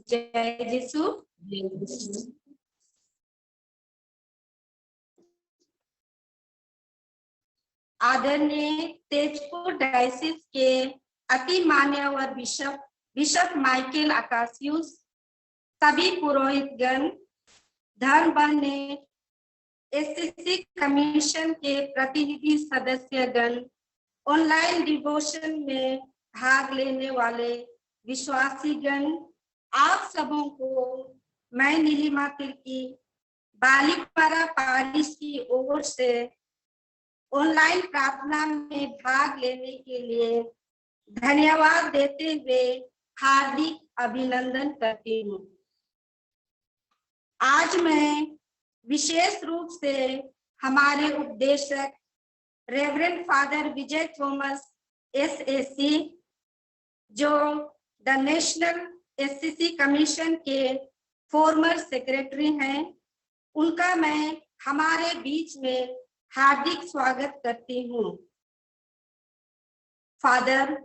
जय यीशु। आदरणीय तेजपुर डायसिस के अति मान्यवर बिशप माइकल आकाशियुस, सभी पुरोहितगण, धर्म बहने, एससीसी कमीशन के प्रतिनिधि सदस्यगण, ऑनलाइन डिवोशन में भाग लेने वाले विश्वासीगण, आप सबों को मैं नीलिमा तिर्की बालीपारा पारिश की ओर से ऑनलाइन प्रार्थना में भाग लेने के लिए धन्यवाद देते हुए हार्दिक अभिनंदन करती हूँ। आज मैं विशेष रूप से हमारे उपदेशक reverend father Vijay Thomas SSC, जो द नेशनल एससीसी कमीशन के फॉर्मर सेक्रेटरी हैं, उनका मैं हमारे बीच में हार्दिक स्वागत करती हूँ। Father,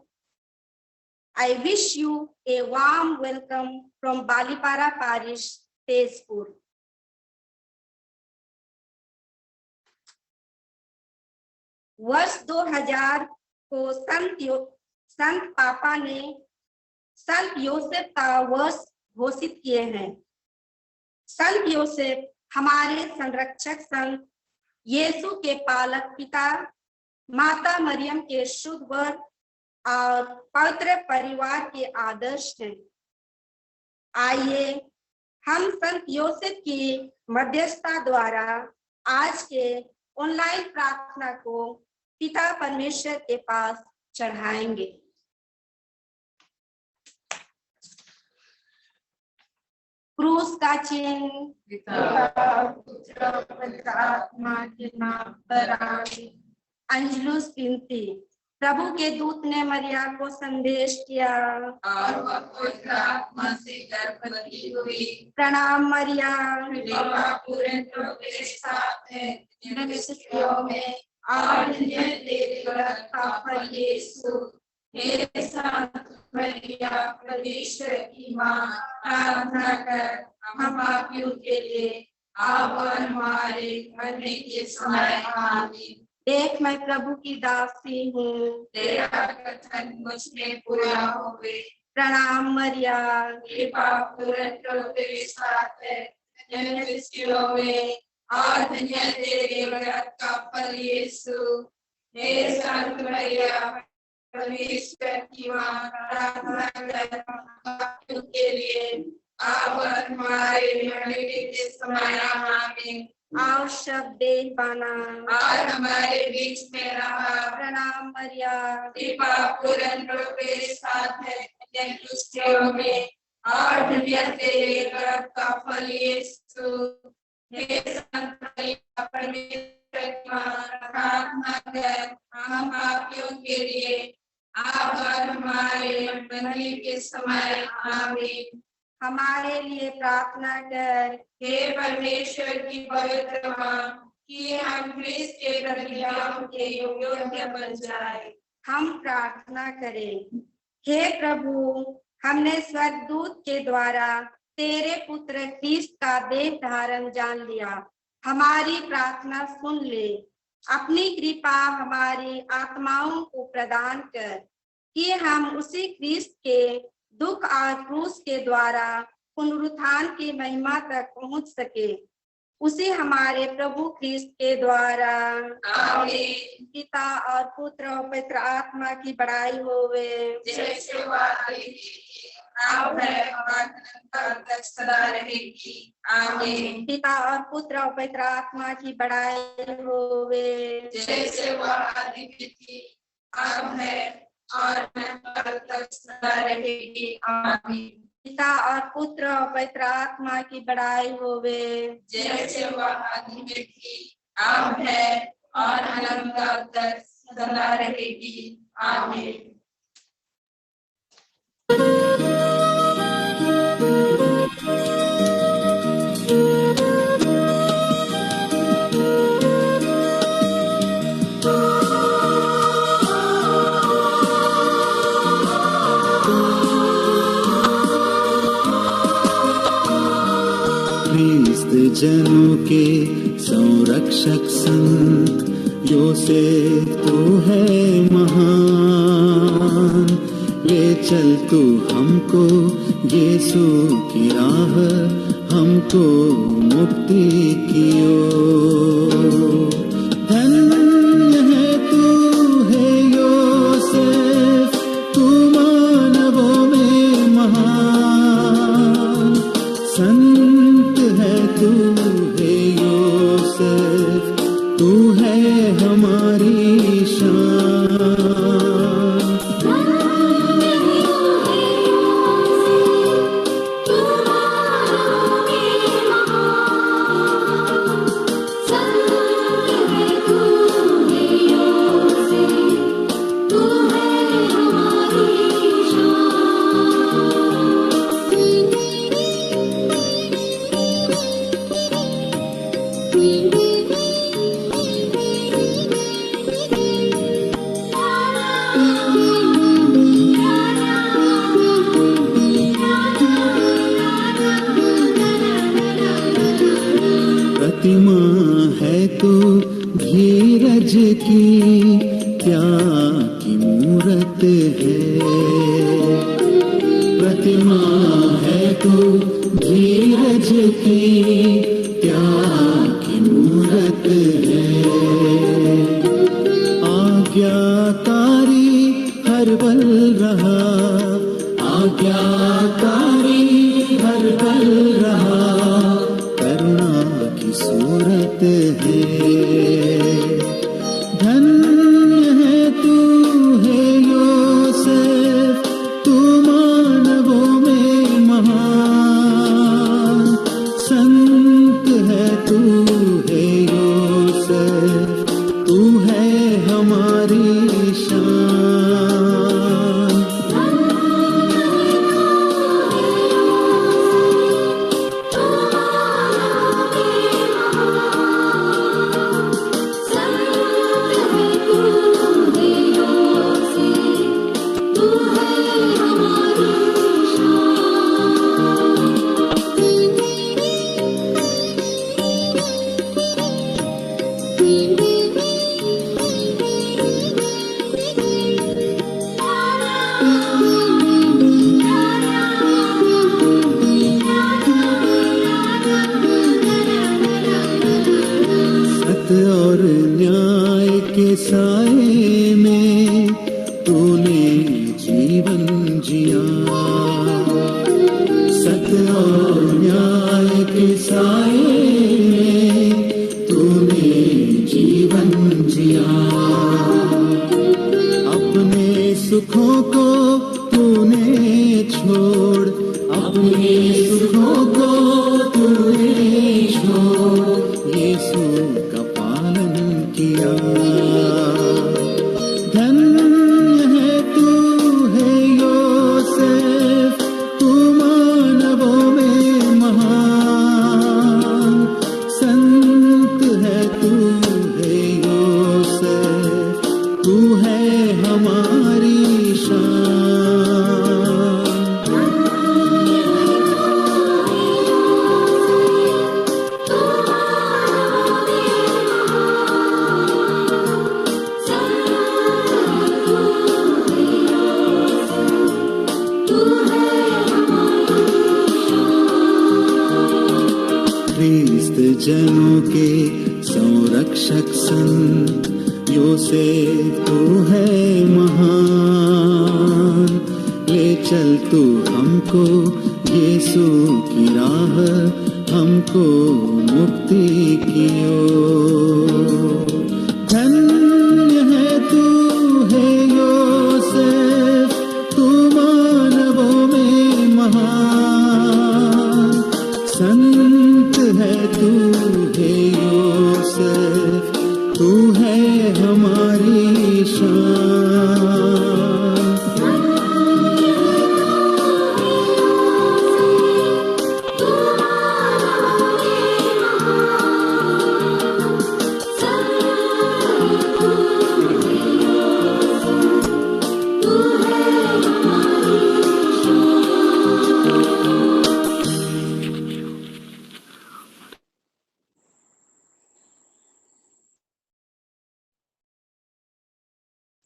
I wish you a warm welcome from Balipara Parish, Tezpur. वर्ष 2000 को संत पापा ने संत योसेफ का वर्ष घोषित किए हैं। संत योसेफ हमारे संरक्षक संत, यीशु के पालक पिता, माता मरियम के शुद्ध वर और पवित्र परिवार के आदर्श हैं। आइए हम संत योसेफ की मध्यस्थता द्वारा आज के ऑनलाइन प्रार्थना को पिता परमेश्वर के पास चढ़ाएंगे। क्रूस का चिन्ह पिता, पुत्र, पवित्र आत्मा के नाम पर आमीन। अंजलुस विनती। प्रभु के दूत ने मरिया को संदेश किया और वह पवित्र आत्मा से गर्भवती हुई। प्रणाम मरिया, कृपा पूर्ण प्रभु के साथ है, स्त्रियों में और तेरे गर्भ का फल यीशु। हे संत मरिया, परमेश्वर की मां, प्रार्थना कर हम पापियों के लिए, अब और हमारे मरने के समय आमीन। देख मैं प्रभु की दासी हूँ, तेरा कथन मुझ में पूरा होवे। प्रणाम मरिया, कृपा पूर्ण प्रभु तेरे साथ है, धन्य स्त्रियों में और धन्य तेरे गर्भ का फल यीशु। हे संत मरिया, परमेश्वर की मां, प्रार्थना कर पापियों के लिए, अब और हमारे मरने के समय आमीन। और शब्द बना और हमारे बीच में रहा। प्रणाम मरिया, कृपा पूर्ण प्रभु तेरे साथ है, धन्य स्त्रियों में और धन्य तेरे गर्भ का फल यीशु। हे संत मरिया, परमेश्वर की मां, प्रार्थना कर हम पापियों के लिए, अब और हमारे मरने के समय आमीन। हमारे लिए प्रार्थना कर हे परमेश्वर की पवित्र मां, कि हम क्रिस्त के प्रतिज्ञाओं के योग्य बन जाए। हम प्रार्थना करें। हे प्रभु, हमने स्वर्गदूत के द्वारा तेरे पुत्र क्रिस्त का देह धारण जान लिया। हमारी प्रार्थना सुन ले। अपनी कृपा हमारी आत्माओं को प्रदान कर कि हम उसी क्रिस्त के दुख और क्रूस के द्वारा पुनरुत्थान की महिमा तक पहुंच सके। उसी हमारे प्रभु क्रिस्त के द्वारा आमीन। पिता और पुत्र और पवित्र आत्मा की बड़ाई होवे, जैसे अब है और सदा रहेगी। आमीन। पिता और पुत्र और पवित्र आत्मा की बड़ाई होवे, जैसे वह आदि में थी, अब है और सदा रहेगी। आमीन। पिता और पुत्र और पवित्र आत्मा की बड़ाई होवे, जैसे वह आदि में थी, अब है और अनंत तक सदा रहेगी। आमीन। ख्रीस्त जनों के संरक्षक संत योसेफ तू है महान, ले चल तू हमको यीशु की राह, हमको मुक्ति की ओर। धन्य है तू है योसेफ, तू मानवों में महान, संत है तू है योसेफ, तू है हमारी शान। प्रतिमा है तू धीरज की, क्या की मूरत है। प्रतिमा है तू धीरज की, क्या की मूरत है। आज्ञाकारी हर पल रहा, आज्ञाकारी हर पल रहा, करुणा की सूरत है। धन्य है तू है योसेफ, तू मानवों में महान, संत है तू है योसेफ, तू है हमारी शान। और न्याय के साए में तूने जीवन जिया, सत्य और न्याय के साए में तूने जीवन जिया। अपने सुखों को तूने छोड़, अपने सुखों को तूने छोड़, यीशु का पालन किया। धन्य है तू है योसेफ, तू मानवों में महान, संत है तू है योसेफ, तू है हमारी शान। ख्रीस्त जनों के संरक्षक संत योसेफ तू है महान, ले चल तू हमको यीशु की राह, हमको मुक्ति की ओर। धन्य है तू है योसेफ, तू मानवों में महान, संत है तू है योसेफ, तू है हमारी शान।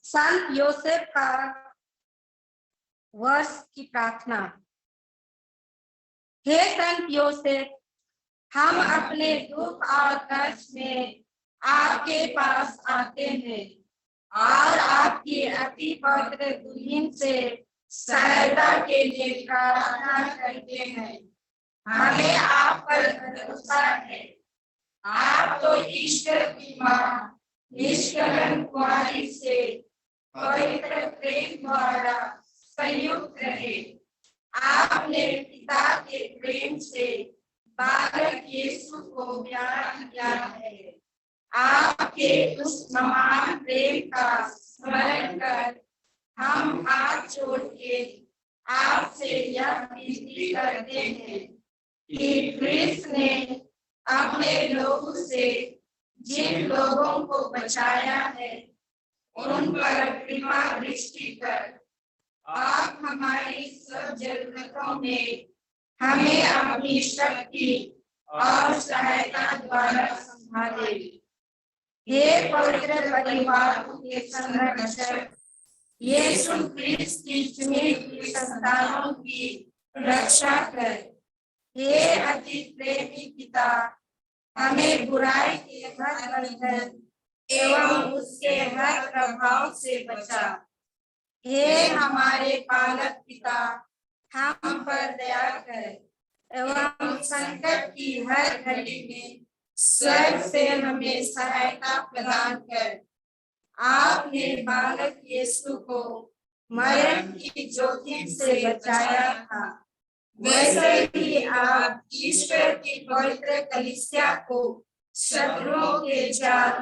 संत योसेफ का वर्ष की प्रार्थना। हे संत योसेफ, हम अपने दुख और कष्ट में आपके पास आते हैं और आपकी अति पवित्र दुल्हन से सहायता के लिए प्रार्थना करते हैं। हमें आप पर भरोसा है। आप तो ईश्वर की मां निष्कलंक कुमारी से पवित्र प्रेम द्वारा संयुक्त रहे। आपने पिता के प्रेम से बालक यीशु को बयान किया है। आपके उस महान प्रेम का स्मरण कर हम हाथ जोड़ के आपसे यह विनती करते हैं कि क्रिस्त ने अपने लोगों से जिन लोगों को बचाया है उन पर कृपा दृष्टि कर आप हमारी सब जरूरतों में हमें अपनी शक्ति और सहायता द्वारा संभाले। हे पवित्र परिवारों के संरक्षक, यीशु क्रिस्त की चुनी हुई संतानों की रक्षा कर। हे अति प्रेमी पिता, हमें बुराई के हर बंधन एवं उसके हर प्रभाव से बचा। हे हमारे पालक पिता, हम पर दया कर एवं संकट की हर घड़ी में स्वर्ग से हमें सहायता प्रदान कर। आपने बालक यीशु को मरण की जोखिम से बचाया था, वैसे ही आप ईश्वर की पवित्र कलीसिया को शत्रुओं के जाल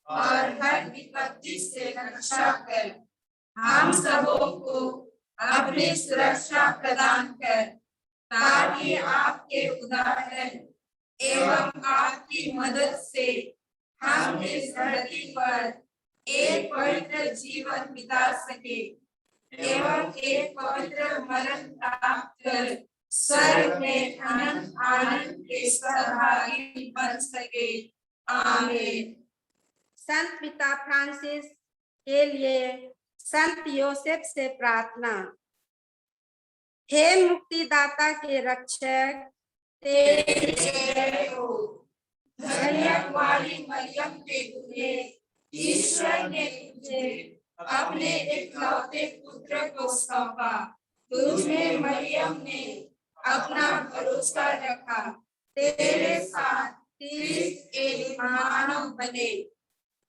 और हर विपत्ति से रक्षा कर हम सबों को अपनी सुरक्षा प्रदान कर, ताकि आपके उदाहरण एवं आपकी मदद से हम इस धरती पर एक पवित्र जीवन बिता सके एवं एक पवित्र मरण प्राप्त कर स्वर्ग में अनंत आनंद के सहभागी बन सके। आमीन। संत पिता फ्रांसिस के लिए संत योसेफ से प्रार्थना। हे मुक्तिदाता के रक्षक, तेरी जय हो। धन्य कुमारी मरियम के दूल्हे, ईश्वर ने तुझे अपने इकलौते पुत्र को सौंपा। तुझमें मरियम ने अपना भरोसा रखा। तेरे साथ क्रिस्त एक मानव बने।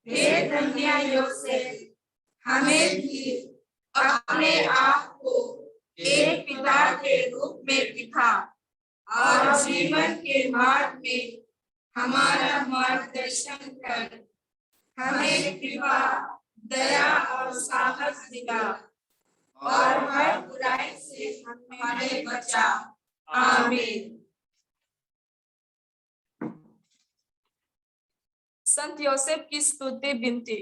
हे धन्य योसेफ, हमें भी अपने आप को एक पिता के रूप में दिखा और जीवन के मार्ग में हमारा मार्गदर्शन कर। हमें कृपा, दया और साहस दिला और हर बुराई से हमें बचा। आमीन। संत योसेफ की स्तुति विनती।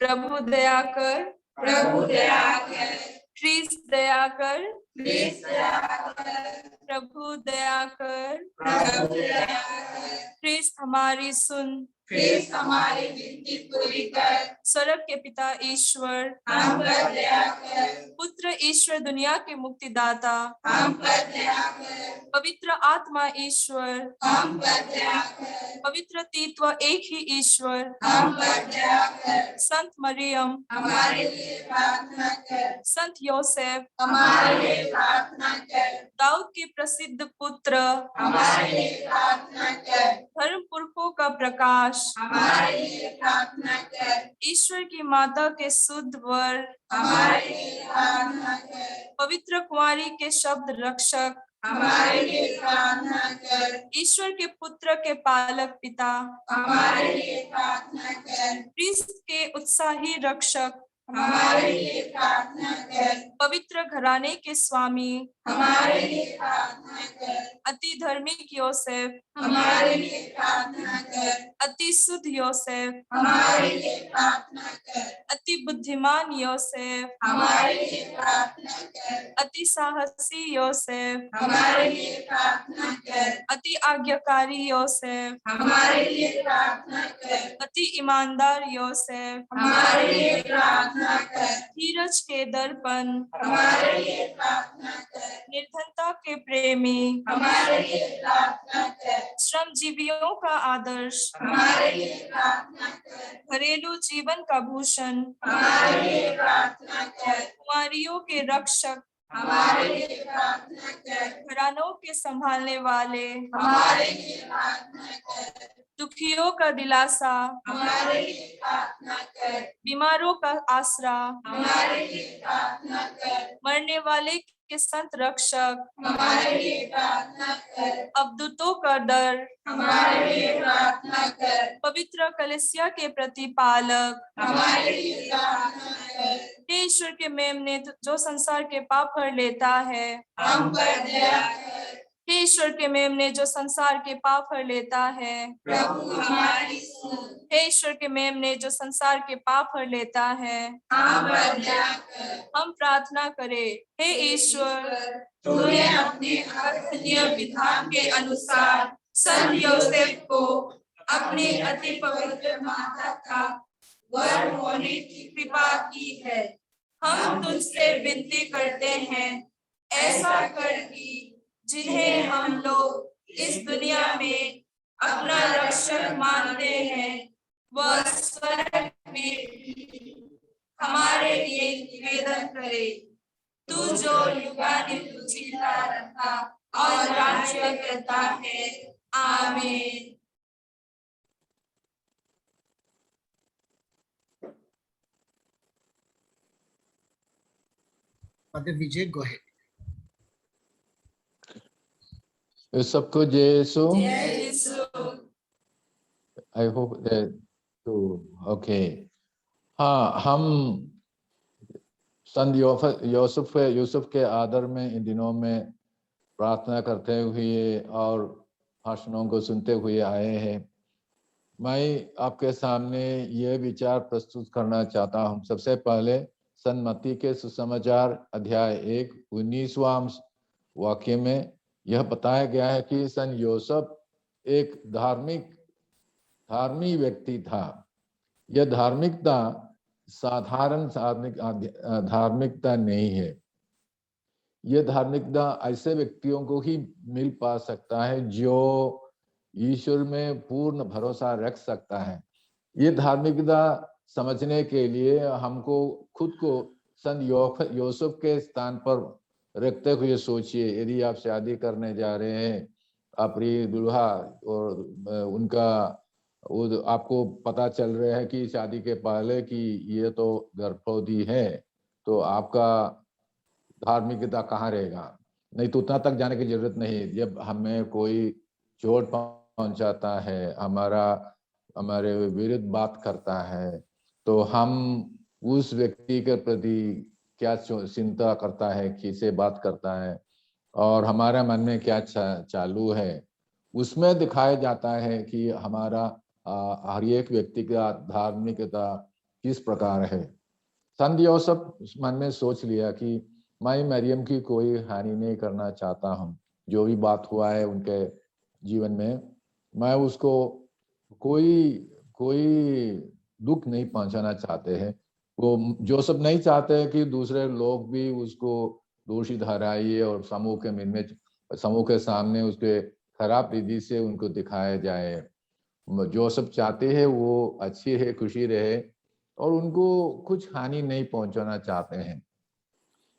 प्रभु दया कर, प्रभु दया कर, क्रिस्त दया कर, क्रिस्त दया कर, प्रभु दया कर, प्रभु दया कर, क्रिस्त हमारी सुन, क्रिस्त हमारी विनती पूरी कर। स्वर्ग के पिता ईश्वर, हम पर दया कर, पुत्र ईश्वर दुनिया के मुक्तिदाता, हम पर दया कर, पवित्र आत्मा ईश्वर, हम पर दया कर, पवित्र तत्व एक ही ईश्वर, हम पर दया कर। संत मरियम, हमारे लिए प्रार्थना कर, संत योसेफ, हमारे लिए प्रार्थना कर, दाऊद के प्रसिद्ध पुत्र, हमारे लिए प्रार्थना कर, धर्म पुरखों का प्रकाश, हमारे लिए प्रार्थना कर, ईश्वर की माता के शुद्ध वर, हमारे लिए प्रार्थना कर, पवित्र कुमारी के शब्द रक्षक, हमारे लिए प्रार्थना कर, ईश्वर के पुत्र के पालक पिता, हमारे लिए प्रार्थना कर, क्रिस्त के उत्साही रक्षक, हमारे लिए प्रार्थना कर, पवित्र घराने के स्वामी, हमारे लिए प्रार्थना कर, अति धार्मिक योसेफ, हमारे लिए प्रार्थना कर, अति शुद्ध योसेफ, हमारे लिए प्रार्थना कर, अति बुद्धिमान योसेफ, हमारे लिए प्रार्थना कर, अति साहसी योसेफ, हमारे लिए प्रार्थना कर, अति आज्ञाकारी योसेफ, हमारे लिए प्रार्थना कर। अति ईमानदार योसेफ, हमारे लिए प्रार्थना कर। धीरज के दर्पण, हमारे लिए प्रार्थना कर। निर्धनता के प्रेमी, हमारे लिए प्रार्थना कर। श्रमजीवियों का आदर्श, हमारे लिए प्रार्थना कर। घरेलू जीवन का भूषण, हमारे लिए प्रार्थना कर। कुमारियों के रक्षक, हमारे लिए प्रार्थना कर। घरानों के संभालने वाले, हमारे लिए प्रार्थना कर। दुखियों का दिलासा, हमारे लिए प्रार्थना कर। बीमारों का आसरा, हमारे लिए प्रार्थना कर। मरने वाले के संत रक्षक, हमारे लिए प्रार्थना कर। अवदूतों का डर, हमारे लिए प्रार्थना कर। पवित्र कलीसिया के प्रतिपालक, हमारे लिए प्रार्थना कर। हे ईश्वर के मेमने जो संसार के पाप भर लेता है, हम पर दया कर। हे ईश्वर के मेमने जो संसार के पाप भर लेता है, प्रभु हमारी सुन। हे ईश्वर के मेमने जो संसार के पाप भर लेता है, हम पर दया कर। हम प्रार्थना करें। हे ईश्वर, तूने अपने अद्वितीय विधान के अनुसार संत योसेफ को अपनी अति पवित्र माता का वर होने की कृपा की है। हम तुझसे विनती करते हैं, ऐसा कर कि जिन्हें हम लोग इस दुनिया में अपना रक्षक मानते हैं, वह स्वर्ग में भी हमारे लिए निवेदन करे। तू जो युगानुयुग जीता रहता और राज्य करता है। आमीन। Father Vijay, go ahead. सबको जय यीशु। जय यीशु। आई होप दैट तो ओके। हाँ, हम संत यूसुफ के आदर में इन दिनों में प्रार्थना करते हुए और भाषणों को सुनते हुए आए हैं। मैं आपके सामने ये विचार प्रस्तुत करना चाहता हूँ। सबसे पहले संत मत्ती के सुसमाचार अध्याय 1 19वां वाक्य में यह बताया गया है कि संत यूसुफ एक धार्मिक व्यक्ति था। यह धार्मिकता साधारण धार्मिकता नहीं है। यह धार्मिकता ऐसे व्यक्तियों को ही मिल पा सकता है जो ईश्वर में पूर्ण भरोसा रख सकता है। ये धार्मिकता समझने के लिए हमको खुद को संत यूसुफ के स्थान पर रखते हुए सोचिए। यदि आप शादी करने जा रहे हैं, अपनी दुल्हा और उनका आपको पता चल रहा है कि शादी के पहले कि ये तो गर्भवती है, तो आपका धार्मिकता कहाँ रहेगा? नहीं तो उतना तक जाने की जरूरत नहीं। जब हमें कोई चोट पहुंचाता है, हमारे विरुद्ध बात करता है, तो हम उस व्यक्ति के प्रति क्या चिंता करता है, किसे बात करता है और हमारा मन में क्या चालू है, उसमें दिखाया जाता है कि हमारा हर एक व्यक्ति का धार्मिकता किस प्रकार है। संत यूसुफ मन में सोच लिया कि मैं मरियम की कोई हानि नहीं करना चाहता हूँ। जो भी बात हुआ है उनके जीवन में, मैं उसको कोई दुख नहीं पहुंचाना चाहते हैं। वो यूसुफ नहीं चाहते कि दूसरे लोग भी उसको दोषी ठहराइए और समूह के सामने उसके खराब रीति से उनको दिखाया जाए। यूसुफ चाहते हैं वो अच्छी है, खुशी रहे और उनको कुछ हानि नहीं पहुंचाना चाहते हैं।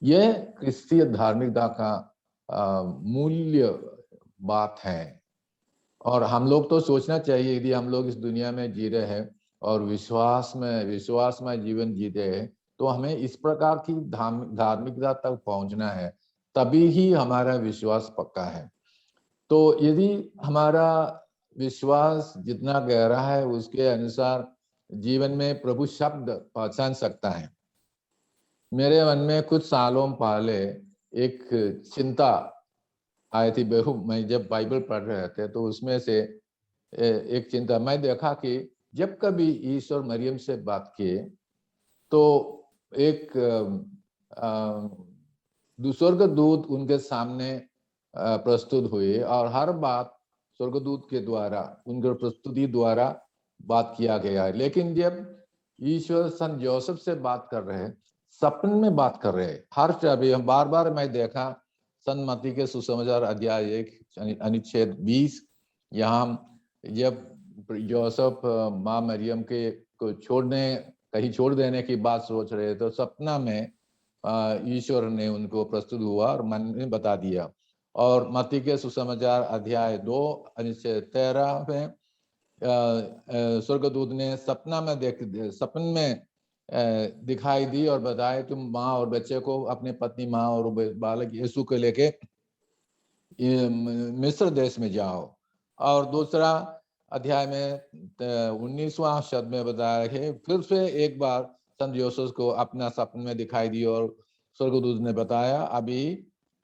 यह क्रिस्तीय धार्मिकता का मूल्य बात है। और हम लोग तो सोचना चाहिए, यदि हम लोग इस दुनिया में जी रहे हैं और विश्वास में जीवन जीते हैं, तो हमें इस प्रकार की धार्मिकता तक पहुंचना है, तभी ही हमारा विश्वास पक्का है। तो यदि हमारा विश्वास जितना गहरा है, उसके अनुसार जीवन में प्रभु शब्द पहचान सकता है। मेरे मन में कुछ सालों पहले एक चिंता आई थी। मैं जब बाइबल पढ़ रहे थे तो उसमें से एक चिंता मैं देखा कि जब कभी ईश्वर मरियम से बात किए तो एक स्वर्गदूत उनके सामने प्रस्तुत हुए और हर बात स्वर्गदूत के द्वारा, उनके प्रस्तुति द्वारा बात किया गया है। लेकिन जब ईश्वर संत जोसेफ से बात कर रहे हैं, सपन में बात कर रहे हैं। हर अभी हम बार बार मैं देखा संत मत्ती के सुसमाचार अध्याय 1 अनुच्छेद 20, यहाँ जब जोसेफ माँ मरियम के को कहीं छोड़ देने की बात सोच रहे तो सपना में ईश्वर ने उनको प्रस्तुत हुआ और मन में बता दिया। और मत्ती के सुसमाचार अध्याय 2 अनुच्छेद 13 में स्वर्गदूत ने सपन में दिखाई दी और बताया तुम माँ और बच्चे को, अपने पत्नी माँ और बालक यीशु को लेके मिस्र देश में जाओ। और दूसरा अध्याय में 19वां शब्द में बताया है, फिर से एक बार संत योसेफ को अपना सपन में दिखाई दी और स्वर्गदूत ने बताया अभी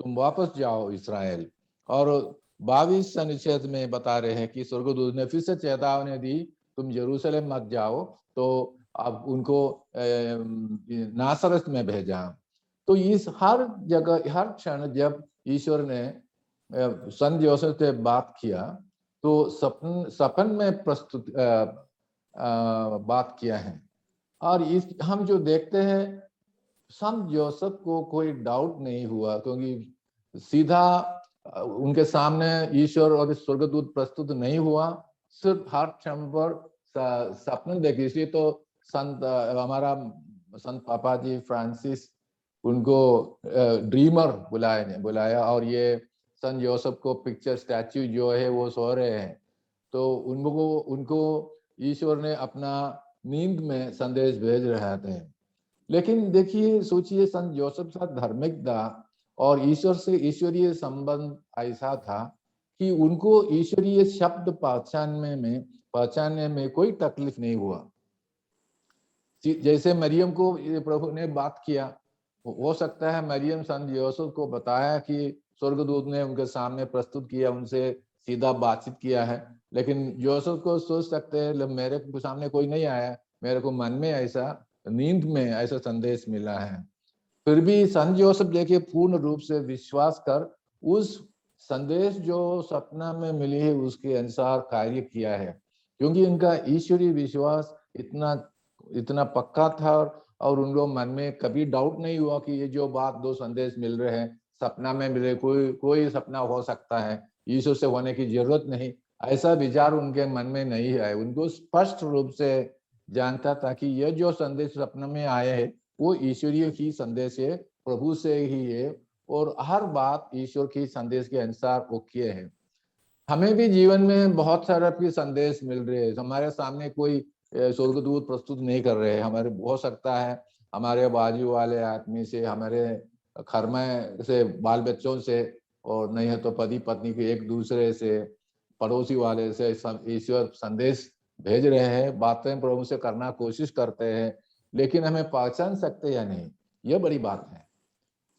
तुम वापस जाओ इस्राएल। और 22 अनुच्छेद में बता रहे हैं कि स्वर्गदूत ने फिर से चेतावनी दी तुम यरूशलेम मत जाओ, तो अब उनको नासरत में भेजा। तो इस हर जगह हर क्षण जब ईश्वर ने संत योसेफ से बात किया तो सपन में प्रस्तुत बात किया है। और हम जो देखते हैं संत जोसेफ को कोई डाउट नहीं हुआ, क्योंकि सीधा उनके सामने ईश्वर और स्वर्गदूत प्रस्तुत नहीं हुआ, सिर्फ हर क्षण पर सपने देखे। इसलिए तो हमारा संत पापा जी फ्रांसिस उनको ड्रीमर बुलाया। और ये संत जोसेफ को पिक्चर स्टैच्यू जो है वो सो रहे हैं, तो उनको ईश्वर ने अपना नींद में संदेश भेज रहे थे। लेकिन देखिए सोचिए, संत जोसेफ साथ धार्मिक था और ईश्वर से ईश्वरीय संबंध ऐसा था कि उनको ईश्वरीय शब्द पहचानने में कोई तकलीफ नहीं हुआ। जैसे मरियम को प्रभु ने बात किया, हो सकता है मरियम संत जोसेफ को बताया कि स्वर्गदूत ने उनके सामने प्रस्तुत किया, उनसे सीधा बातचीत किया है, लेकिन जोसेफ को सोच सकते हैं मेरे सामने कोई नहीं आया, मेरे को मन में ऐसा नींद में ऐसा संदेश मिला है। फिर भी संत जोसेफ देखिए पूर्ण रूप से विश्वास कर उस संदेश जो सपना में मिली है उसके अनुसार कार्य किया है, क्योंकि उनका ईश्वरीय विश्वास इतना पक्का था और उन लोग मन में कभी डाउट नहीं हुआ कि ये जो बात दो संदेश मिल रहे हैं सपना में मिले, कोई सपना हो सकता है, ईश्वर से होने की जरूरत नहीं, ऐसा विचार उनके मन में नहीं आए। उनको स्पष्ट रूप से जानता था कि यह जो संदेश सपना में आए है वो ईश्वरीय ही संदेश है, प्रभु से ही है, और हर बात ईश्वर की संदेश के अनुसार वो किए हैं। हमें भी जीवन में बहुत सारे संदेश मिल रहे हैं, हमारे सामने कोई स्वर्गदूत प्रस्तुत नहीं कर रहे हैं। हमारे हो सकता है हमारे बाजू वाले आदमी से, हमारे घर में से, बाल बच्चों से, और नहीं है तो पति पत्नी के एक दूसरे से, पड़ोसी वाले से ईश्वर संदेश भेज रहे हैं, बातें प्रभु से करना कोशिश करते हैं, लेकिन हमें पहचान सकते या नहीं, यह बड़ी बात है।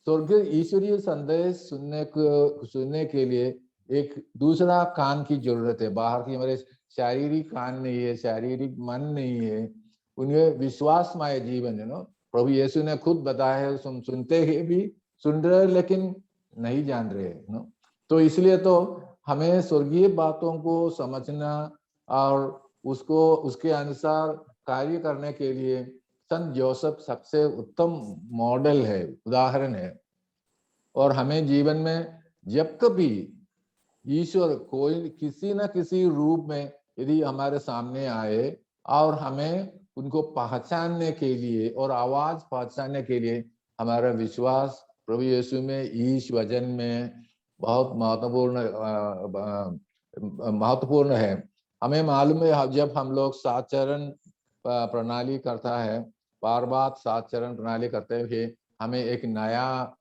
स्वर्गीय ईश्वरीय संदेश सुनने के लिए एक दूसरा कान की जरूरत है। बाहर की हमारे शारीरिक कान नहीं है, शारीरिक मन नहीं है, उन्हें विश्वासमय जीवन है ना। प्रभु यीशु ने खुद बताया है, सुनते ही भी सुन रहे लेकिन नहीं जान रहे ना। तो इसलिए तो हमें स्वर्गीय बातों को समझना और उसके अनुसार कार्य करने के लिए संत जोसेफ सबसे उत्तम मॉडल है, उदाहरण है। और हमें जीवन में जब कभी ईश्वर कोई किसी न किसी रूप में यदि हमारे सामने आए और हमें उनको पहचानने के लिए और आवाज पहचानने के लिए हमारा विश्वास प्रभु यीशु में, ईश वचन में बहुत महत्वपूर्ण है। हमें मालूम है जब हम लोग 7 चरण प्रणाली करता है, बार बार 7 चरण प्रणाली करते हुए हमें एक नया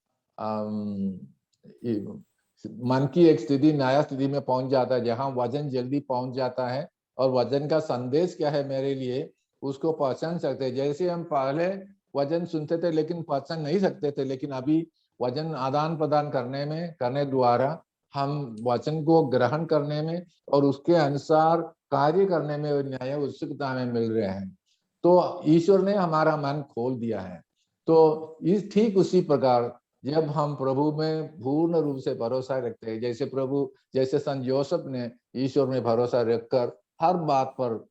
मन की एक स्थिति, नया स्थिति में पहुंच जाता है, जहां वजन जल्दी पहुंच जाता है और वजन का संदेश क्या है मेरे लिए उसको पहचान सकते हैं। जैसे हम पहले वजन सुनते थे लेकिन पहचान नहीं सकते थे, लेकिन अभी वजन आदान प्रदान करने द्वारा हम वचन को ग्रहण करने में और उसके अनुसार कार्य करने में न्याय उत्सुकता में मिल रहे हैं। तो ईश्वर ने हमारा मन खोल दिया है। तो ठीक उसी प्रकार जब हम प्रभु में पूर्ण रूप से भरोसा रखते हैं, जैसे संत जोसेफ ने ईश्वर में भरोसा रखकर हर बात पर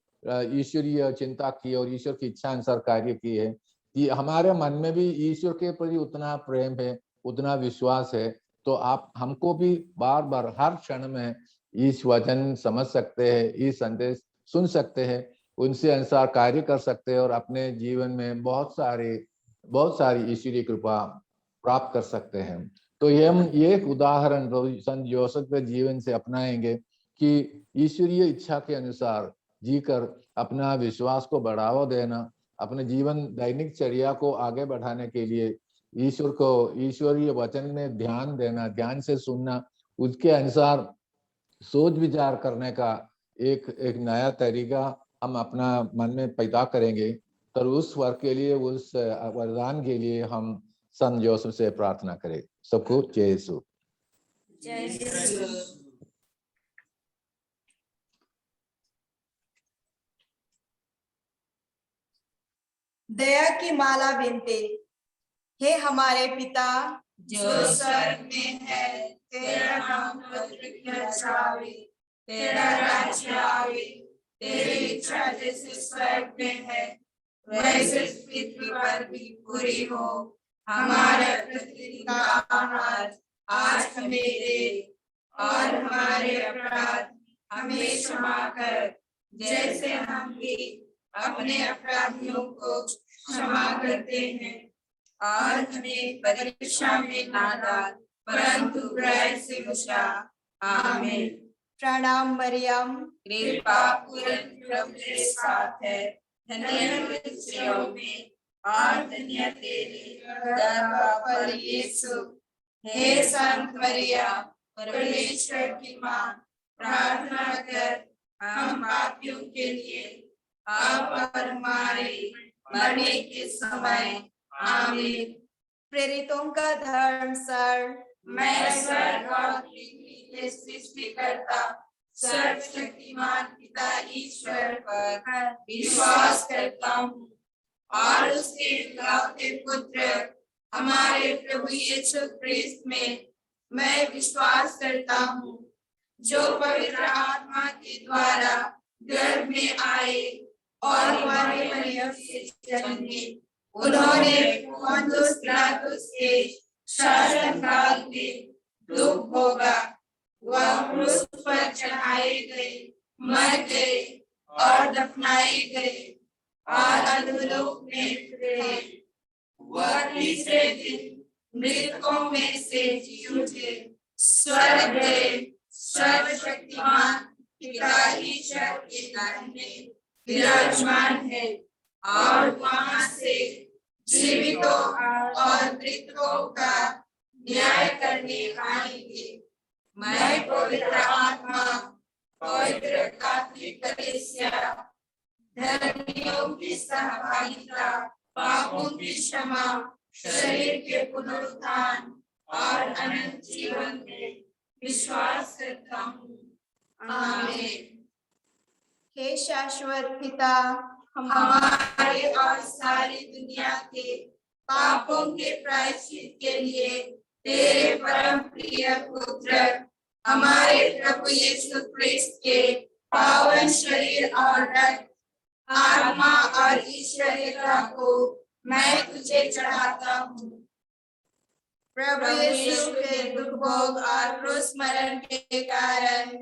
ईश्वरीय चिंता की और ईश्वर की इच्छा अनुसार कार्य की है, कि हमारे मन में भी ईश्वर के प्रति उतना प्रेम है, उतना विश्वास है, तो आप हमको भी बार बार हर क्षण में इस वचन समझ सकते हैं, इस संदेश सुन सकते हैं, उनसे अनुसार कार्य कर सकते हैं और अपने जीवन में बहुत सारी ईश्वरीय कृपा प्राप्त कर सकते हैं। तो ये एक उदाहरण संत जोसेफ के जीवन से अपनाएंगे कि ईश्वरीय इच्छा के अनुसार जीकर अपना विश्वास को बढ़ावा देना, अपने जीवन दैनिक चर्या को आगे बढ़ाने के लिए ईश्वरीय वचन में ध्यान देना, ध्यान से सुनना, उसके अनुसार सोच विचार करने का एक नया तरीका हम अपना मन में पैदा करेंगे। तो उस वर्ग के लिए, उस वरदान के लिए हम संत जोसेफ से प्रार्थना करें। सबको जय यीशु। जय यीशु। दया की माला बिनते। हे हमारे पिता जो स्वर्ग में है, तेरा नाम पवित्र किया जावे, तेरा राज्य आवे, तेरी इच्छा जैसे स्वर्ग में है वैसे पृथ्वी पर भी पूरी हो। हमारा प्रतिदिन का आहार आज हमें दे, और हमारे अपराध हमें क्षमा कर, जैसे हम भी अपने अपराधियों को क्षमा करते हैं, और हमें परीक्षा में ना डाल, परंतु बुराई से बचा। आमीन। प्रणाम मरियम, कृपा पूर्ण प्रभु तेरे साथ है, धन्य तू स्त्रियों में और धन्य तेरी उदर का फल यीशु। हे संत मरिया, परमेश्वर की माँ, प्रार्थना कर हम पापियों के लिए, अब और हमारे मरने के समय। आमीन। प्रेरितों का धर्म सर। मैं स्वर्ग और पृथ्वी के सृष्टिकर्ता सर्वशक्तिमान पिता ईश्वर पर विश्वास करता हूँ, और उसके इकलौते पुत्र हमारे प्रभु यीशु क्रिस्त में मैं विश्वास करता हूँ, जो पवित्र आत्मा के द्वारा गर्भ में आए और हमारे मरियम से जन्मे। उन्होंने पोंतुस पिलातुस के शासनकाल में दुख भोगा, वह क्रूस पर चढ़ाए गए, मर गए और दफनाए गए, और अधोलोक में उतरे। वह तीसरे दिन मृतकों में से जी उठे, स्वर्ग गए, सर्वशक्तिमान पिता ईश्वर के दाहिने विराजमान है, और वहां से जीवितों और मृतकों का न्याय करने आएंगे। मैं पवित्र आत्मा, पवित्र कैथोलिक कलीसिया, धर्मियों की सहभागिता, पापों की क्षमा, शरीर के पुनरुत्थान और अनंत जीवन में विश्वास करता हूँ। आमीन। हे शाश्वत पिता, हमारे और सारी दुनिया के पापों के प्रायश्चित के लिए तेरे परम प्रिय पुत्र हमारे प्रभु यीशु क्रिस्त के पावन शरीर और रक्त, आत्मा और ईश्वरीयता को मैं तुझे चढ़ाता हूँ। प्रभु यीशु के दुख भोग और क्रूस मरण के कारण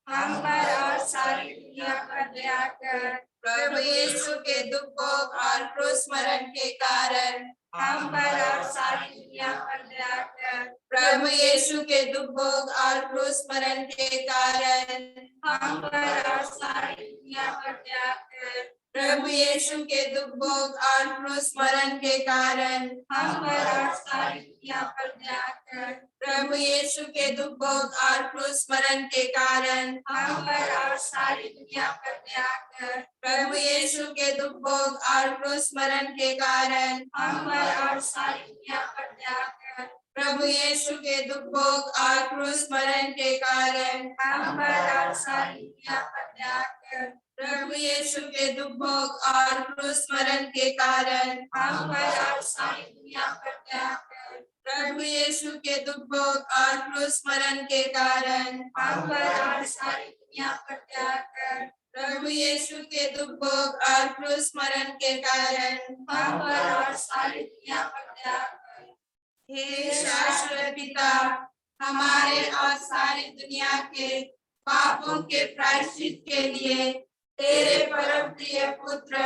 हम पर और सारी दुनिया पर दया कर। प्रभु यीशु के दुख भोग और क्रूस मरण के कारण हम पर और सारी दुनिया पर दया कर। प्रभु यीशु के दुख भोग और क्रूस मरण के कारण हम पर और सारी दुनिया पर दया कर। प्रभु यीशु के दुख भोग और क्रूस मरण के कारण हम पर और सारी दुनिया पर दया कर। प्रभु यीशु के दुख भोग और क्रूस मरण के कारण हम पर और सारी दुनिया पर दया कर। प्रभु यीशु के दुख भोग और क्रूस मरण के कारण हम पर और सारी दुनिया पर दया कर। प्रभु यीशु के दुख भोग और क्रूस मरण के कारण हम पर और सारी दुनिया पर दया कर। प्रभु यीशु के दुख भोग और क्रूस मरण के कारण हम पर और सारी दुनिया पर दया कर। प्रभु यीशु के दुख भोग और क्रूस मरण के कारण हम पर और सारी दुनिया पर दया कर। प्रभु यीशु के दुख भोग और क्रूस मरण के कारण हम पर और सारी दुनिया पर दया कर। हे शाश्वत पिता, हमारे और सारी दुनिया के पापों के प्रायश्चित के लिए तेरे परम प्रिय पुत्र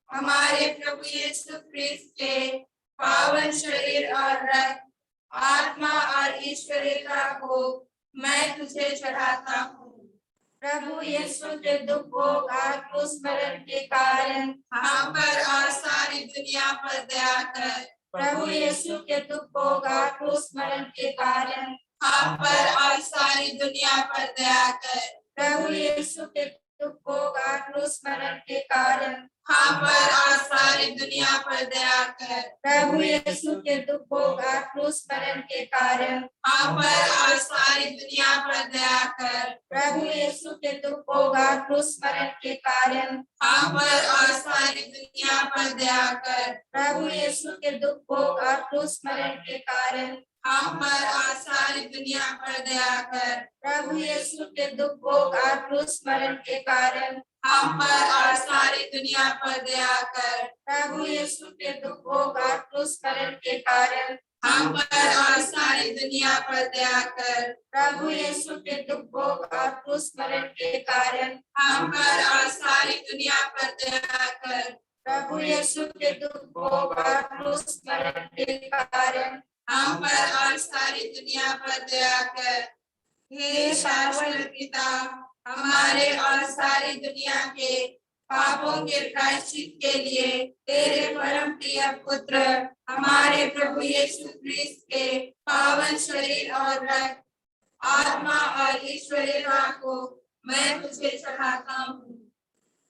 हमारे प्रभु यीशु क्रिस्त के पावन शरीर और रक्त, आत्मा और ईश्वरीयता को मैं तुझे चढ़ाता हूँ। प्रभु यीशु के दुख भोग और क्रूस मरण के कारण हम पर और सारी दुनिया पर दया कर। प्रभु यीशु के दुख भोग और क्रूस मरण के कारण हम पर और सारी दुनिया पर दया कर। प्रभु यीशु के दुख भोग और क्रूस मरण के कारण हम पर और सारी दुनिया पर दया कर। प्रभु यीशु के दुख भोग और क्रूस मरण के कारण हम पर और सारी दुनिया पर दया कर। प्रभु यीशु के दुख भोग और क्रूस मरण के कारण हम पर और सारी दुनिया पर दया कर। प्रभु यीशु के दुख भोग और क्रूस मरण के कारण हम पर और सारी दुनिया पर दया कर। प्रभु यीशु के दुख भोग और क्रूस मरण के कारण हम पर और सारी दुनिया पर दया कर। प्रभु यीशु के दुख भोग और क्रूस मरण के कारण हम पर और सारी दुनिया पर दया कर। प्रभु यीशु के दुख भोग और क्रूस मरण के कारण हम पर और सारी दुनिया पर दया कर। प्रभु यीशु के दुख भोग और क्रूस मरण के कारण हम पर और सारी दुनिया पर दया कर। हे शाश्वत पिता, हमारे और सारी दुनिया के पापों के प्रायश्चित के लिए तेरे परम प्रिय पुत्र हमारे प्रभु यीशु क्रिस्त के पावन शरीर और रक्त, आत्मा और ईश्वरीयता को मैं तुझे चढ़ाता हूँ।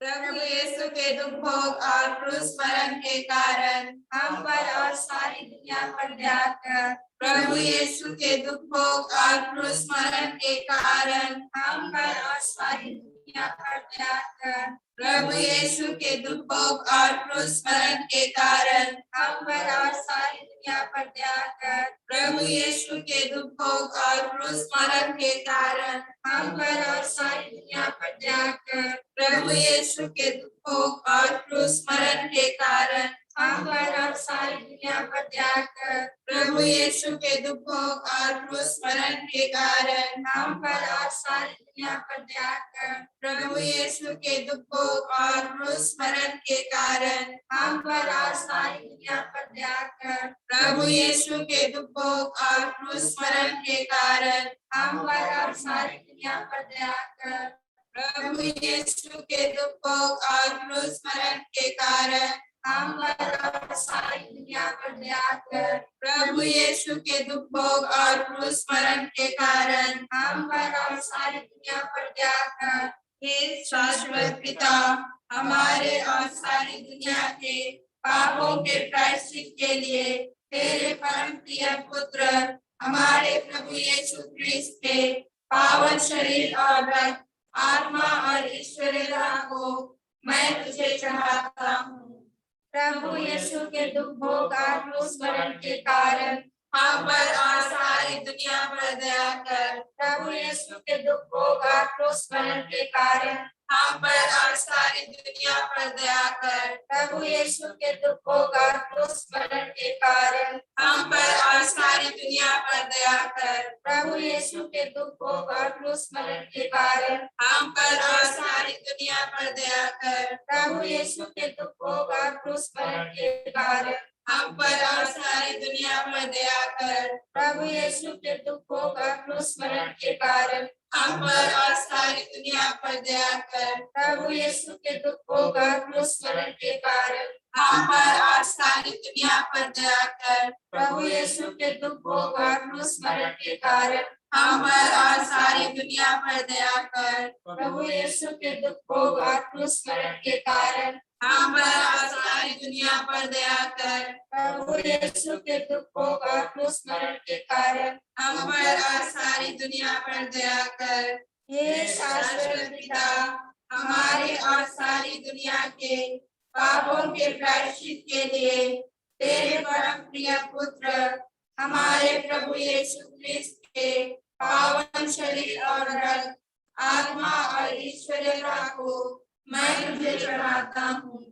प्रभु यीशु के दुख भोग और क्रूस मरण के कारण हम पर और सारी दुनिया पर दया कर। प्रभु यीशु के दुख भोग और क्रूस मरण के कारण हम पर और सारी दुनिया पर दया कर। प्रभु यीशु के दुख भोग और क्रूस मरण के कारण हम पर और सारी दुनिया पर दया कर। प्रभु यीशु के दुख भोग और क्रूस मरण के कारण हम पर और सारी दुनिया पर दया कर। प्रभु यीशु के दुख भोग और क्रूस मरण के कारण हम पर और सारी दुनिया पर दया कर। प्रभु यीशु के दुख भोग और क्रूस मरण के कारण हम पर और सारी दुनिया पर दया कर। प्रभु यीशु के दुख भोग और क्रूस मरण के कारण हम पर और सारी दुनिया पर दया कर। प्रभु यीशु के दुख भोग और क्रूस मरण के कारण हम पर और सारी दुनिया पर दया कर। प्रभु यीशु के दुख भोग और क्रूस मरण के कारण हम पर और सारी दुनिया पर दया कर। प्रभु यीशु के दुख भोग और क्रूस मरण के कारण हम पर और सारी दुनिया पर दया कर। हे शाश्वत पिता, हमारे और सारी दुनिया के पापों के प्रायश्चित के लिए तेरे परम प्रिय पुत्र हमारे प्रभु यीशु क्रिस्त के पावन शरीर और रक्त, आत्मा और ईश्वरीयता को मैं तुझे चढ़ाता हूँ। प्रभु यीशु के दुख भोग और क्रूस मरण के कारण हम पर और सारी दुनिया पर दया कर। प्रभु यीशु के दुख भोग और क्रूस मरण के कारण हम पर और सारी दुनिया पर दया कर। प्रभु यीशु के दुख भोग और क्रूस मरण के कारण हम पर और सारी दुनिया पर दया कर। प्रभु यीशु के दुख भोग और क्रूस मरण के कारण हम पर और सारी दुनिया पर दया कर। प्रभु यीशु के दुख भोग और क्रूस मरण के कारण हम पर और सारी दुनिया पर दया कर। प्रभु यीशु के दुख भोग और क्रूस मरण के कारण हम पर और सारी दुनिया पर दया कर। प्रभु यीशु के दुख भोग और क्रूस मरण के कारण हम पर और सारी दुनिया पर दया कर। प्रभु यीशु के दुख भोग और क्रूस मरण के कारण हम पर और सारी दुनिया पर दया कर। प्रभु यीशु के दुख भोग और क्रूस मरण के कारण हम पर और सारी दुनिया पर दया कर। प्रभु यीशु के दुख भोग और क्रूस मरण के कारण हम पर और सारी दुनिया पर दया कर। हे शाश्वत पिता, हमारे और सारी दुनिया के पापों के प्रायश्चित के लिए तेरे परम प्रिय पुत्र हमारे प्रभु यीशु क्रिस्त के पावन शरीर और रक्त, आत्मा और ईश्वरीयता को मैं तुझे चढ़ाता हूँ।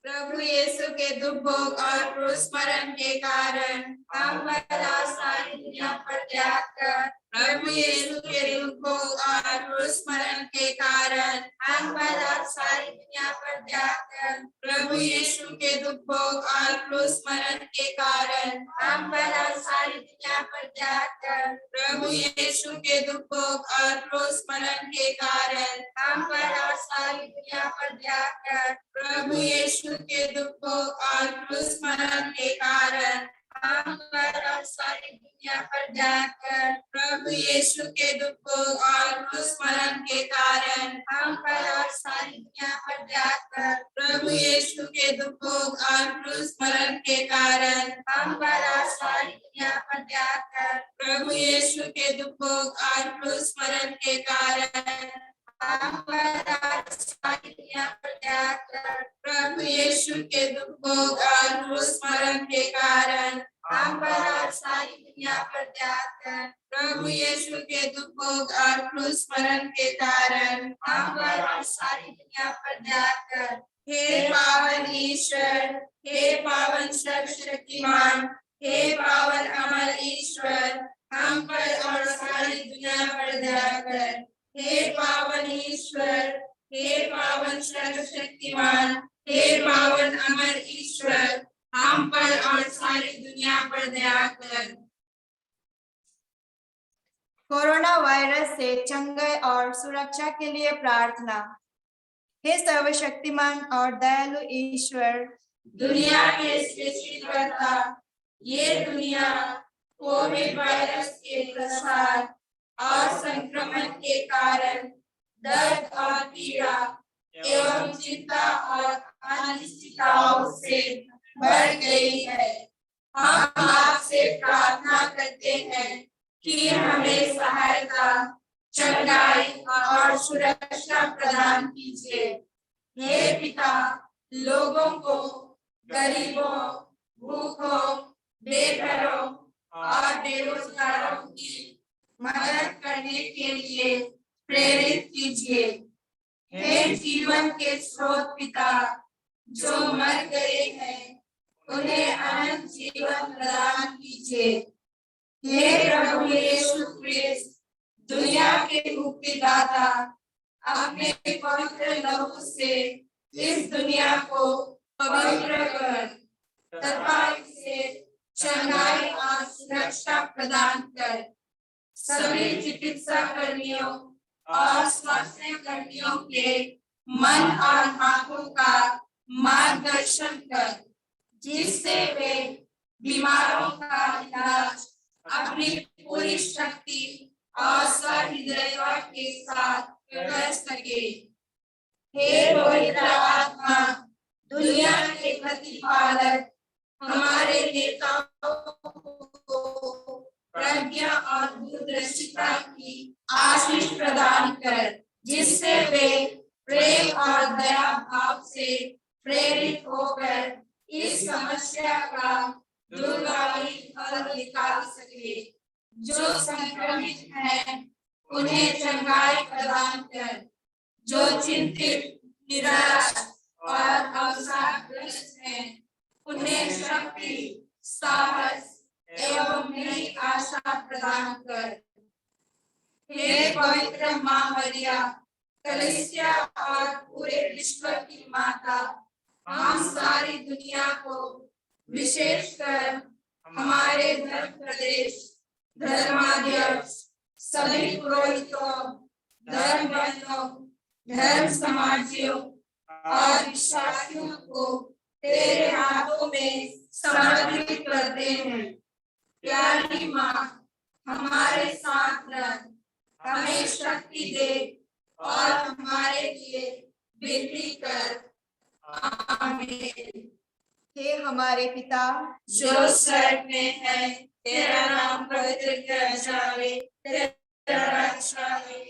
प्रभु यीशु के दुख भोग और क्रूस मरण के कारण हम पर और सारी दुनिया पर त्याग कर, प्रभु यीशु के दुख भोग और क्रूस मरण के कारण हम पर और सारी दुनिया पर त्याग कर, प्रभु यीशु के दुख भोग और क्रूस मरण के कारण हम पर और सारी दुनिया पर त्याग कर, प्रभु यीशु के दुख भोग और क्रूस मरण के कारण हम पर और सारी दुनिया पर त्याग कर, प्रभु यीशु के दुख भोग और क्रूस मरण के कारण हम पर और सारी दुनिया पर जाकर, प्रभु यीशु के दुख भोग और क्रूस मरण के कारण हम पर और सारी दुनिया पर जाकर, प्रभु यीशु के दुख भोग और क्रूस मरण के कारण हम पर और सारी दुनिया पर जाकर, प्रभु यीशु के दुख भोग और क्रूस मरण के कारण हम पर और सारी दुनिया पर जाकर, प्रभु यीशु के दुख भोग और क्रूस मरण के कारण हम पर और सारी दुनिया पर जाकर, प्रभु यीशु के दुख भोग और क्रूस मरण के कारण हम पर और सारी दुनिया पर जाकर, हे पावन ईश्वर, हे पावन सर्वशक्तिमान, हे पावन अमर ईश्वर, हम पर और सारी दुनिया पर जाकर, हे पावन ईश्वर, हे पावन सर्वशक्तिमान, हे पावन अमर ईश्वर, हम पर और सारी दुनिया पर दया कर। कोरोना वायरस से चंगाई और सुरक्षा के लिए प्रार्थना। हे सर्वशक्तिमान और दयालु ईश्वर, दुनिया के सृष्टिकर्ता, ये दुनिया कोविड वायरस के प्रसार और संक्रमण के कारण दर्द और पीड़ा एवं चिंता और अनिश्चितताओं से भर गई है। हम आपसे प्रार्थना करते हैं कि हमें सहायता, चंगाई और सुरक्षा प्रदान कीजिए। हे पिता, लोगों को, गरीबों, भूखों, बेघरों और बेरोजगारों की मदद करने के लिए प्रेरित कीजिए। हे जीवन के स्रोत पिता, जो मर गए हैं उन्हें अनंत जीवन प्रदान कीजिए। हे प्रभु यीशु क्रिस्त, दुनिया के मुक्तिदाता, अपने पवित्र लहू से इस दुनिया को पवित्र कर तथा इसे चंगाई और सुरक्षा प्रदान कर। सभी चिकित्सा कर्मियों और स्वास्थ्य कर्मियों के मन और हाथों का मार्गदर्शन कर, जिससे वे बीमारों का इलाज अपनी पूरी शक्ति और सहृदयता के साथ कर सके। हे पवित्र आत्मा, दुनिया के प्रतिपालक, हमारे नेताओं को प्रज्ञा और दूरदर्शिता की आशीष प्रदान कर, जिससे वे प्रेम और दया भाव से प्रेरित होकर इस समस्या का दूरगामी हल निकाल सके। जो संक्रमित हैं उन्हें चंगाई प्रदान कर, जो चिंतित, निराश और अवसादग्रस्त हैं उन्हें शक्ति, साहस एवं नई आशा प्रदान कर। हे पवित्र मां मरिया, कलीसिया और पूरे विश्व की माता, हम सारी दुनिया को, विशेषकर हमारे धर्म प्रदेश, धर्माध्यक्ष, सभी पुरोहितों, धर्म बंधुओं, धर्म समाजियों और विश्वासियों को तेरे हाथों में समर्पित करते हैं। प्यारी माँ, हमारे साथ रह, हमें शक्ति दे और हमारे लिए विनती कर। आमीन। हे हमारे पिता, जो स्वर्ग में है, तेरा नाम पवित्र किया जाए, तेरा राज्य आए,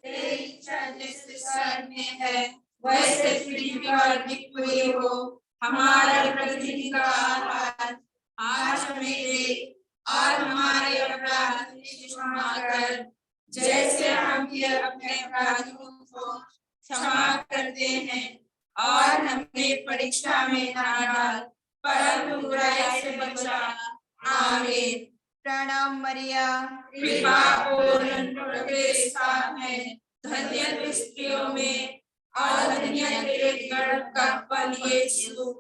तेरी इच्छा जैसे स्वर्ग में है वैसे पृथ्वी पर भी पूरी हो। हमारा प्रतिदिन का आहार आज हमें दे अपराधों को क्षमा करते हैं और हमें परीक्षा में ना डाल परंतु बुराई से बचा। आमीन। प्रणाम मरिया, कृपा पूर्ण प्रभु तेरे साथ है, धन्य तू स्त्रियों में और धन्य तेरे गर्भ का फल यीशु।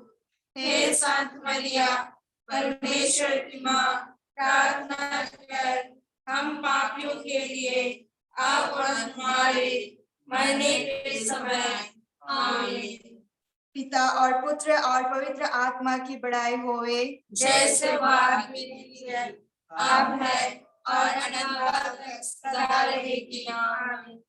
हे संत मरिया, परमेश्वर की माँ, प्रार्थना कर हम पापियों के लिए अब और हमारे मरने के समय। आमीन। पिता और पुत्र और पवित्र आत्मा की बड़ाई होवे, जैसे बात में है, अब है और अनंत तक सदा रहेगी। आमीन।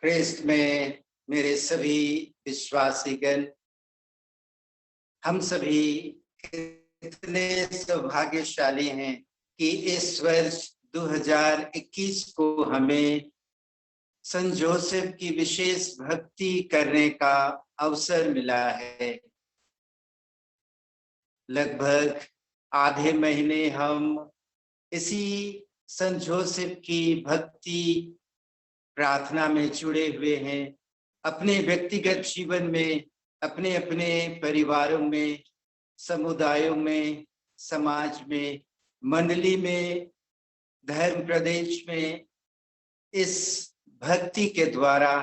ख्रिस्त में मेरे सभी विश्वासीगण, हम सभी कितने सौभाग्यशाली हैं कि इस वर्ष 2021 को हमें संत जोसेफ की विशेष भक्ति करने का अवसर मिला है। लगभग आधे महीने हम इसी संत जोसेफ की भक्ति प्रार्थना में जुड़े हुए हैं। अपने व्यक्तिगत जीवन में, अपने अपने परिवारों में, समुदायों में, समाज में, मंडली में, धर्म प्रदेश में इस भक्ति के द्वारा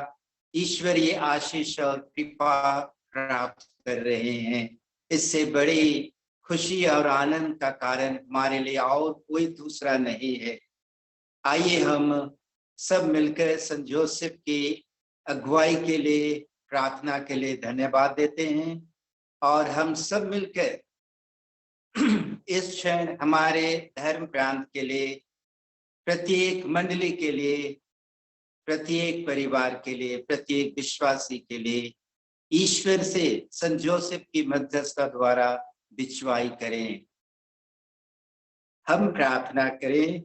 ईश्वरीय आशीष और कृपा प्राप्त कर रहे हैं। इससे बड़ी खुशी और आनंद का कारण हमारे लिए और कोई दूसरा नहीं है। आइए हम सब मिलकर संत जोसेफ की अगुवाई के लिए, प्रार्थना के लिए धन्यवाद देते हैं और हम सब मिलकर इस क्षण हमारे धर्म प्रांत के लिए, प्रत्येक मंडली के लिए, प्रत्येक परिवार के लिए, प्रत्येक विश्वासी के लिए ईश्वर से संत जोसेफ की मध्यस्थता द्वारा बिचवाई करें। हम प्रार्थना करें।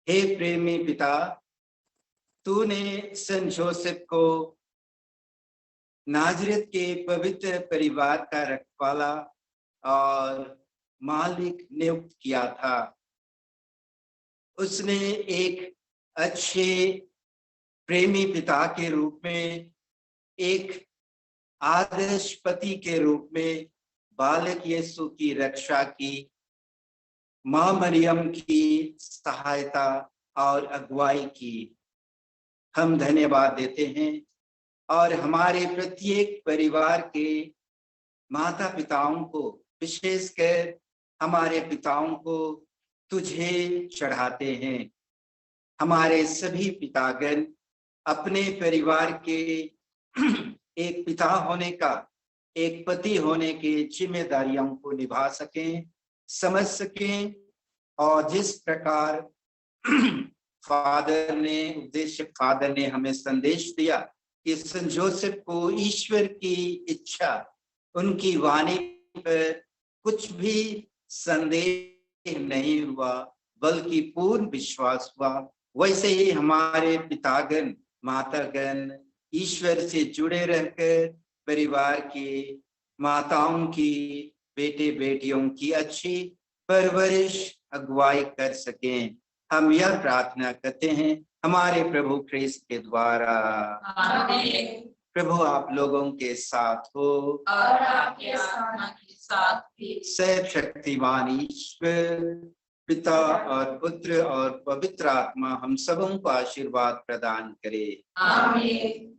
हे प्रेमी पिता, तूने संत जोसेफ को नाजरत के पवित्र परिवार का रखवाला और मालिक नियुक्त किया था। उसने एक अच्छे प्रेमी पिता के रूप में, एक आदर्श पति के रूप में बालक यीशु की रक्षा की, मां मरियम की सहायता और अगुवाई की। हम धन्यवाद देते हैं और हमारे प्रत्येक परिवार के माता पिताओं को, विशेषकर हमारे पिताओं को तुझे चढ़ाते हैं। हमारे सभी पितागण अपने परिवार के एक पिता होने का, एक पति होने की जिम्मेदारियों को निभा सकें, समझ सकें और जिस प्रकार फादर ने हमें संदेश दिया कि संत जोसेफ को ईश्वर की इच्छा, उनकी वाणी पर कुछ भी संदेह नहीं हुआ बल्कि पूर्ण विश्वास हुआ, वैसे ही हमारे पितागण, मातागण ईश्वर से जुड़े रहकर परिवार की माताओं की, बेटे बेटियों की अच्छी परवरिश, अगुवाई कर सकें। हम यह प्रार्थना करते हैं हमारे प्रभु ख्रिस्त के द्वारा। आमीन। प्रभु आप लोगों के साथ हो और आपके आत्मा के साथ भी। सर्वशक्तिमान ईश्वर पिता और पुत्र और पवित्र आत्मा हम सबों को आशीर्वाद प्रदान करे। आमीन।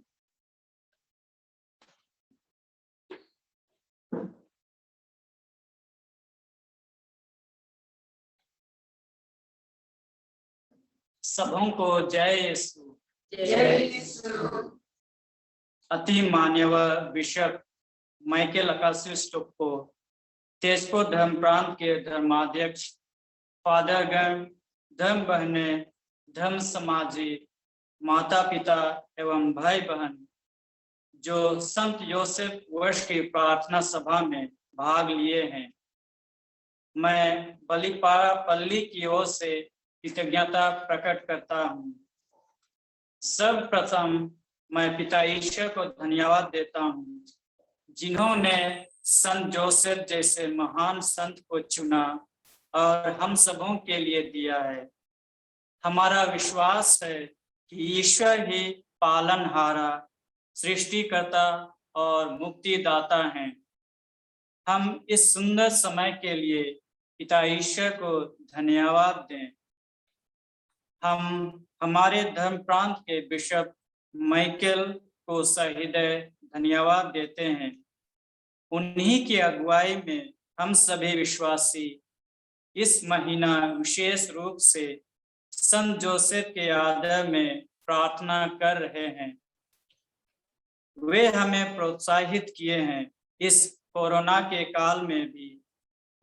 सबों को जय यीशु। जय यीशु। अति मान्यवर बिशप माइकल अकाशिष को, तेजपुर धर्म प्रांत के धर्माध्यक्ष, फादरगण, धर्म बहने, धर्म समाजी, माता पिता एवं भाई बहन जो संत जोसेफ वर्ष की प्रार्थना सभा में भाग लिए हैं, मैं बलिपारा पल्ली की ओर से कृतज्ञता प्रकट करता हूँ। सर्वप्रथम मैं पिता ईश्वर को धन्यवाद देता हूँ जिन्होंने संत जोसेफ जैसे महान संत को चुना और हम सबों के लिए दिया है। हमारा विश्वास है कि ईश्वर ही पालनहारा, सृष्टिकर्ता और मुक्तिदाता हैं। हम इस सुंदर समय के लिए पिता ईश्वर को धन्यवाद दें। हम हमारे धर्म प्रांत के बिशप माइकल को सहृदय धन्यवाद देते हैं। उन्हीं की अगुवाई में हम सभी विश्वासी इस महीना विशेष रूप से संत जोसेफ के आदर में प्रार्थना कर रहे हैं। वे हमें प्रोत्साहित किए हैं इस कोरोना के काल में भी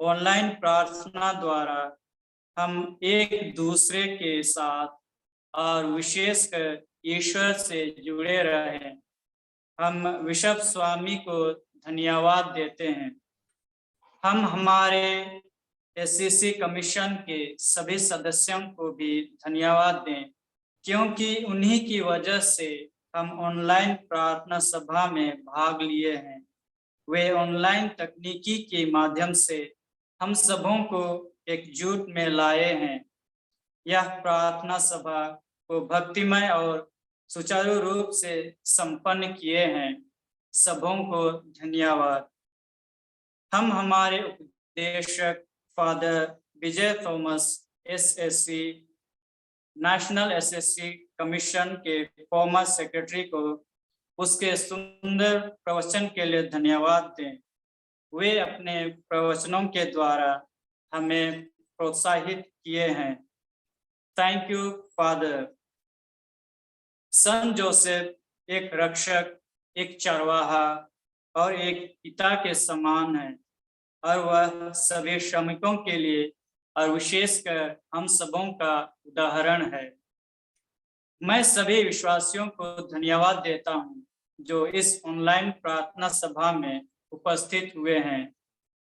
ऑनलाइन प्रार्थना द्वारा हम एक दूसरे के साथ और विशेषकर ईश्वर से जुड़े रहें। हम बिशप स्वामी को धन्यवाद देते हैं। हम हमारे एससीसी कमीशन के सभी सदस्यों को भी धन्यवाद दें, क्योंकि उन्हीं की वजह से हम ऑनलाइन प्रार्थना सभा में भाग लिए हैं। वे ऑनलाइन तकनीकी के माध्यम से हम सबों को एकजुट में लाए हैं। यह प्रार्थना सभा को भक्तिमय और सुचारू रूप से संपन्न किए हैं। सबों को धन्यवाद। हम हमारे उपदेशक father Vijay Thomas SSC national SSC commission के फॉर्मर सेक्रेटरी को उसके सुंदर प्रवचन के लिए धन्यवाद दें। वे अपने प्रवचनों के द्वारा हमें प्रोत्साहित किए हैं। Thank you father. Sant Joseph एक रक्षक, एक चरवाहा और एक पिता के समान है और वह सभी श्रमिकों के लिए और विशेषकर हम सबों का उदाहरण है। मैं सभी विश्वासियों को धन्यवाद देता हूं जो इस ऑनलाइन प्रार्थना सभा में उपस्थित हुए हैं।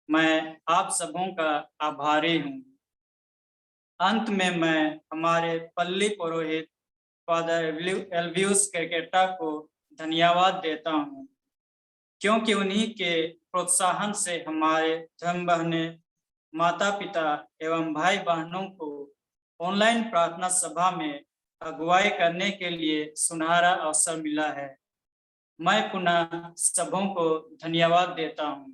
मैं आप सबों का आभारी हूं। अंत में मैं हमारे पल्ली पुरोहित फादर एल्वियस कैकेटा को धन्यवाद देता हूं, क्योंकि उन्हीं के प्रोत्साहन से हमारे धर्म बहनें, माता पिता एवं भाई बहनों को ऑनलाइन प्रार्थना सभा में अगुवाई करने के लिए सुनहरा अवसर मिला है। मैं पुनः सबों को धन्यवाद देता हूं।